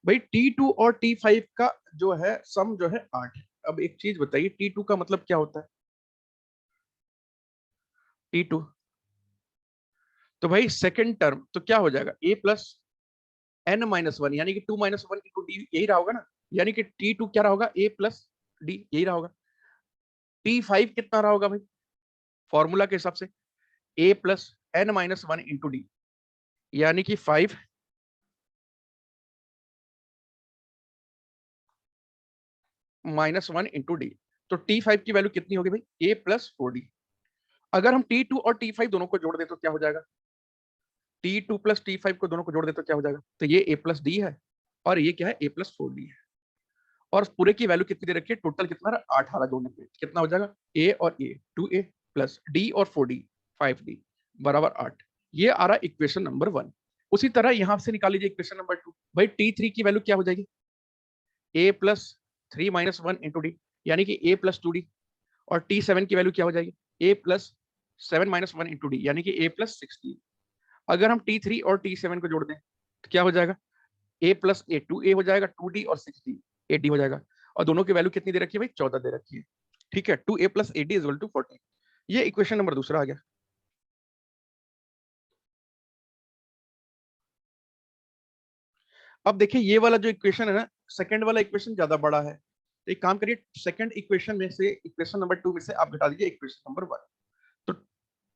भाई। T2 और T5 का जो है सम जो है 8 है। अब एक चीज बताइए, T2 का मतलब क्या होता है? T2 तो भाई सेकंड टर्म तो क्या हो जाएगा, A+N-1, यानी कि 2-1 × D, यही रहा होगा ना। यानी कि T2 क्या रहा होगा, A+D, यही रहा होगा। T5 कितना रहा होगा भाई, फॉर्मूला के हिसाब से A+N-1 × D, यानी कि 5 -1 × D। तो T5 की वैल्यू कितनी होगी भाई, A+4D। अगर हम T2 और T5 दोनों को जोड़ दे तो क्या हो जाएगा, T2 + T5 को दोनों को जोड़ दे तो क्या हो जाएगा, तो ये A+D है और ये क्या है, A+4D है। और पूरे की वैल्यू कितनी दे रखी है, टोटल कितना रहा, 8 जोड़ने पे कितना हो जाएगा, A और A 2A प्लस D और 4D 5D बराबर 8। ये आ रहा इक्वेशन नंबर 1। उसी तरह यहां से निकाल लीजिए इक्वेशन नंबर 2। भाई T3 की वैल्यू क्या हो जाएगी, A+3-1 × D, यानी कि A+2D। और T7 की वैल्यू क्या हो जाएगी, A+7-1 × D, यानी कि A+6D। अगर हम T3 और T7 को जोड़ दें तो क्या हो जाएगा, A+A 2A हो जाएगा, 2D और 6D 8D हो जाएगा। और दोनों की वैल्यू कितनी दे रखी है भाई, 14 दे रखी है। ठीक है, 2A + AD = 14। ये इक्वेशन नंबर दूसरा आ गया। अब देखिए ये वाला जो इक्वेशन है ना, सेकंड वाला इक्वेशन ज्यादा बड़ा है, तो एक काम करिए, सेकंड इक्वेशन में से, इक्वेशन नंबर 2 में से आप घटा दीजिए इक्वेशन नंबर 1। तो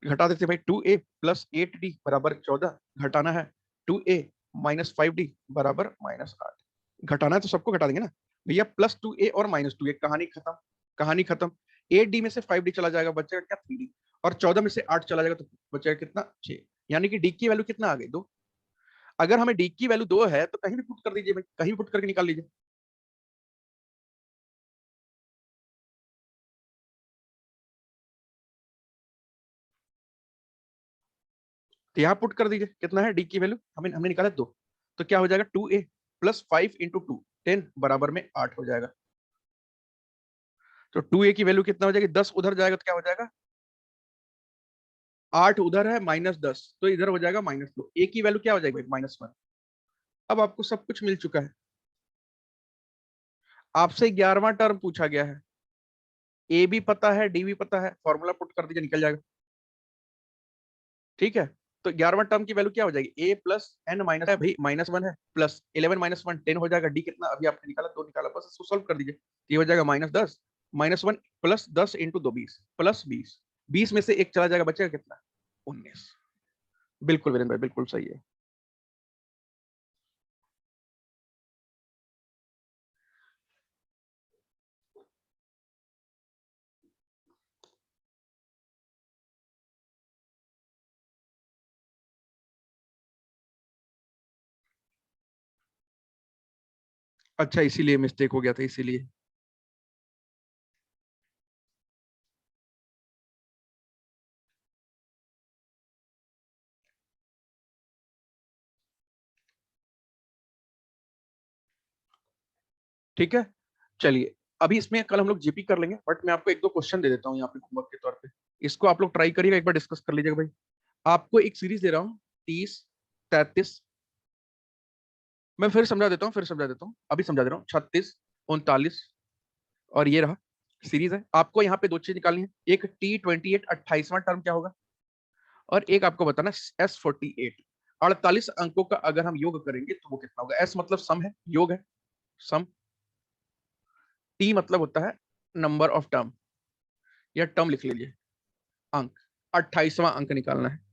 घटा देते भाई, 2A + 8D बराबर 14, घटाना है 2A - 5D बराबर -8। घटाना है तो सबको घटा देंगे ना भैया, +2A और -2A, कहानी खत्म, कहानी खत्म। 8D में से 5D चला जाएगा, बचेगा क्या, 3D। और 14 में से 8 चला जाएगा तो बचेगा कितना, 6। यानी कि D की वैल्यू कितना आ गई, 2। अगर हमें D की वैल्यू 2 है तो कहीं भी पुट कर दीजिए भाई, कहीं भी पुट करके निकाल लीजिए। तो यहाँ पुट कर दीजिए, कितना है D की वैल्यू, हमें हमने निकाला 2। तो क्या हो जाएगा, 2A + 5 × 2 10 बराबर में 8 हो जाएगा। तो 2A की वैल्यू कितना हो जाएगी, 10 उधर जाएगा तो क्या हो जाएगा, 8 उधर है, -10 तो इधर हो जाएगा -2। A की वैल्यू क्या हो जाएगी, -1। अब आपको सब कुछ मिल चुका है। आपसे 11वां टर्म पूछा गया है, A भी पता है, D भी पता है, फॉर्मूला पुट कर दीजिए, निकल जाएगा। ठीक है, तो 11वां टर्म की वैल्यू क्या हो जाएगी, A+N- है भाई, -1 है, प्लस 11 - 1 10 हो जाएगा। D कितना अभी आपने निकाला, 2 निकाला, बस इसको सॉल्व कर दीजिए, ये हो जाएगा -10 -1 प्लस 10 इंटू 2 20 प्लस 20। 20 में से एक चला जाएगा, बचेगा कितना? 19। बिल्कुल वीरेंद्र भाई, बिल्कुल सही है। अच्छा, इसीलिए मिस्टेक हो गया था, इसीलिए। ठीक है, चलिए। अभी इसमें कल हम लोग जीपी कर लेंगे, बट मैं आपको एक दो क्वेश्चन दे देता हूँ यहाँ पे होमवर्क के तौर पे। इसको आप लोग ट्राई करिएगा, एक बार डिस्कस कर लीजिएगा भाई। आपको एक सीरीज दे रहा हूँ, 30, 33। मैं फिर समझा देता हूँ, फिर समझा देता हूँ, अभी समझा दे रहा हूँ। 36, 39, और ये रहा सीरीज है। आपको यहाँ पे दो चीज निकालनी है, एक T28 28वां टर्म क्या होगा, और एक आपको बताना S48 48 अंकों का अगर हम योग करेंगे तो वो कितना होगा। S मतलब सम है, योग है, सम। T मतलब होता है नंबर ऑफ टर्म, या टर्म लिख लीजिए, अंक। 28वां अंक निकालना है।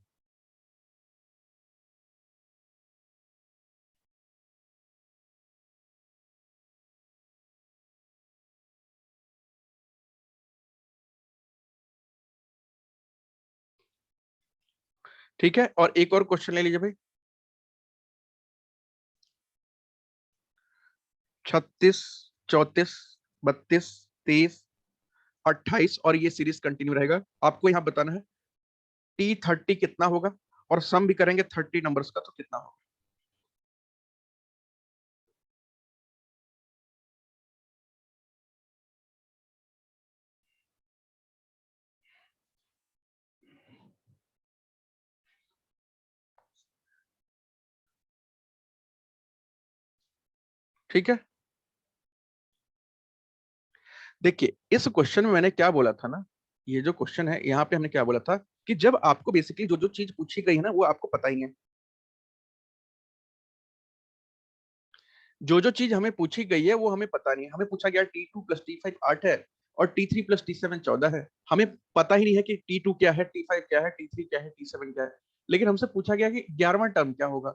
ठीक है, और एक और क्वेश्चन ले लीजिए भाई। 36, 34, 32, 23, 28, और ये सीरीज कंटिन्यू रहेगा। आपको यहाँ बताना है T30 कितना होगा, और सम भी करेंगे 30 नंबर्स का तो कितना होगा। ठीक है, देखिए इस क्वेश्चन में मैंने क्या बोला था ना, ये जो क्वेश्चन है यहाँ पे हमने क्या बोला था कि जब आपको बेसिकली जो जो चीज पूछी गई है ना वो आपको पता ही है। जो जो चीज हमें पूछी गई है वो हमें पता नहीं है। हमें पूछा गया T2 प्लस T5 8 है, और T3 प्लस T7 14 है। हमें पता ही नहीं है कि T2 क्या है, T5 क्या है, T3 क्या है, T7 क्या है। लेकिन हमसे पूछा गया कि 11वां टर्म क्या होगा।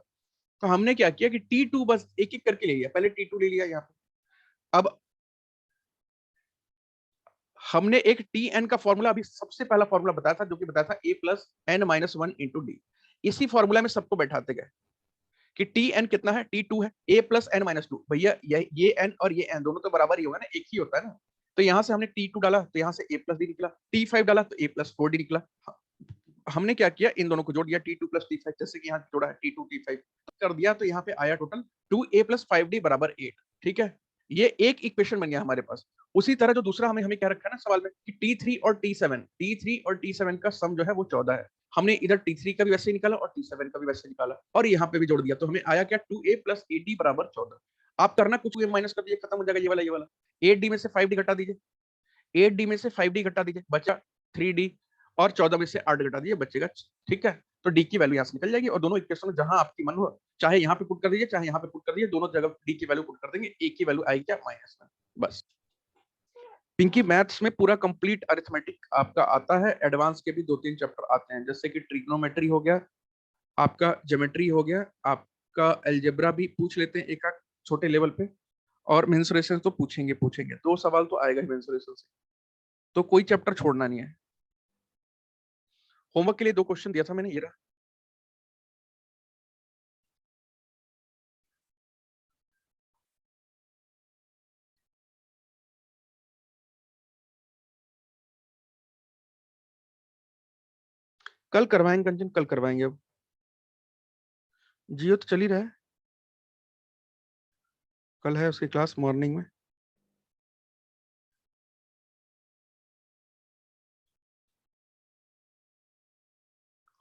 तो हमने क्या किया कि T2 बस एक एक करके ले लिया। पहले T2 ले लिया यहाँ पे। अब हमने एक टी एन का फॉर्मूला अभी सबसे पहला फॉर्मूला बताया था, जो कि बताया था A+N-1 इंटू डी। इसी फॉर्मूला में सबको बैठाते गए कि टी एन कितना है, T2 है, A+N-2। भैया ये एन और ये एन दोनों तो बराबर ही होगा ना, एक ही होता है ना। तो यहां से हमने T2 डाला तो यहां से A+D निकला, T5 डाला तो A+4D निकला। हमने क्या किया, इन दोनों को जोड़ दिया, T2 प्लस T5, जैसे कि यहाँ जोड़ा है T2 T5 कर दिया, तो यहाँ पे आया टोटल 2A+5D बराबर 8। ठीक है, ये एक इक्वेशन बन गया हमारे पास। उसी तरह जो दूसरा हमें हमें क्या रखा है ना सवाल में कि T3 और T7 का सम जो है वो 14 है। हमने इधर T3 का भी वैसे ही निकाला और T7 का भी वैसे निकाला, और यहाँ पे भी जोड़ दिया, तो हमें आया क्या, 2A+8D बराबर 14। आप करना कुछ माइनस कर दीजिए, खत्म हो जाएगा ये वाला। 8D में से 5D घटा दीजिए, 8D में से 5D घटा दीजिए, बचा 3D, और 14 में से 8 घटा दीजिए, बचेगा। ठीक है, तो डी की वैल्यू यहाँ से निकल जाएगी, और दोनों इक्वेशन में जहां आपकी मन हो, चाहे यहाँ पे पुट कर दीजिए, चाहे यहाँ पे पुट कर दीजिए, दोनों जगह डी की वैल्यू पुट कर देंगे, ए की वैल्यू आएगी क्या, माइनस में। बस। पिंकी, मैथ्स में पूरा कंप्लीट अरिथमेटिक आपका आता है। एडवांस के भी 2-3 चैप्टर आते हैं, जैसे कि ट्रिग्नोमेट्री हो गया, आपका ज्योमेट्री हो गया, आपका अलजेब्रा भी पूछ लेते हैं एक आध छोटे लेवल पे, और मेंसुरेशन तो पूछेंगे पूछेंगे, 2 सवाल तो आएगा ही मेंसुरेशन से। तो कोई चैप्टर छोड़ना नहीं है। होमवर्क के लिए 2 क्वेश्चन दिया था मैंने, ये रहा। कल करवाएंगे कंचन, कल करवाएंगे। अब जियो तो चल ही रहा है, कल है उसकी क्लास मॉर्निंग में।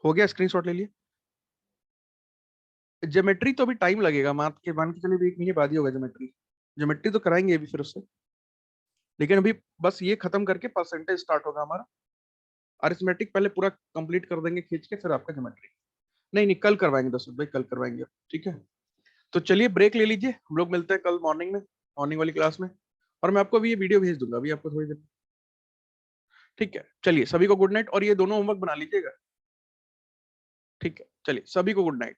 हो गया, स्क्रीनशॉट ले लिए। ज्योमेट्री तो अभी टाइम लगेगा, मान के चलिए भी 1 महीने बाद ही होगा ज्योमेट्री। ज्योमेट्री तो कराएंगे अभी फिर उससे, लेकिन अभी बस ये खत्म करके परसेंटेज स्टार्ट होगा हमारा। अरिथमेटिक पहले पूरा कंप्लीट कर देंगे खींच के, फिर आपका ज्योमेट्री। नहीं नहीं, कल करवाएंगे दस भाई, कल करवाएंगे। ठीक है, तो चलिए ब्रेक ले लीजिए, हम लोग मिलते हैं कल मॉर्निंग में, मॉर्निंग वाली क्लास में। और मैं आपको अभी ये वीडियो भेज दूंगा अभी आपको थोड़ी देर। ठीक है, चलिए सभी को गुड नाइट, और ये दोनों होमवर्क बना लीजिएगा। ठीक है, चलिए सभी को गुड नाइट।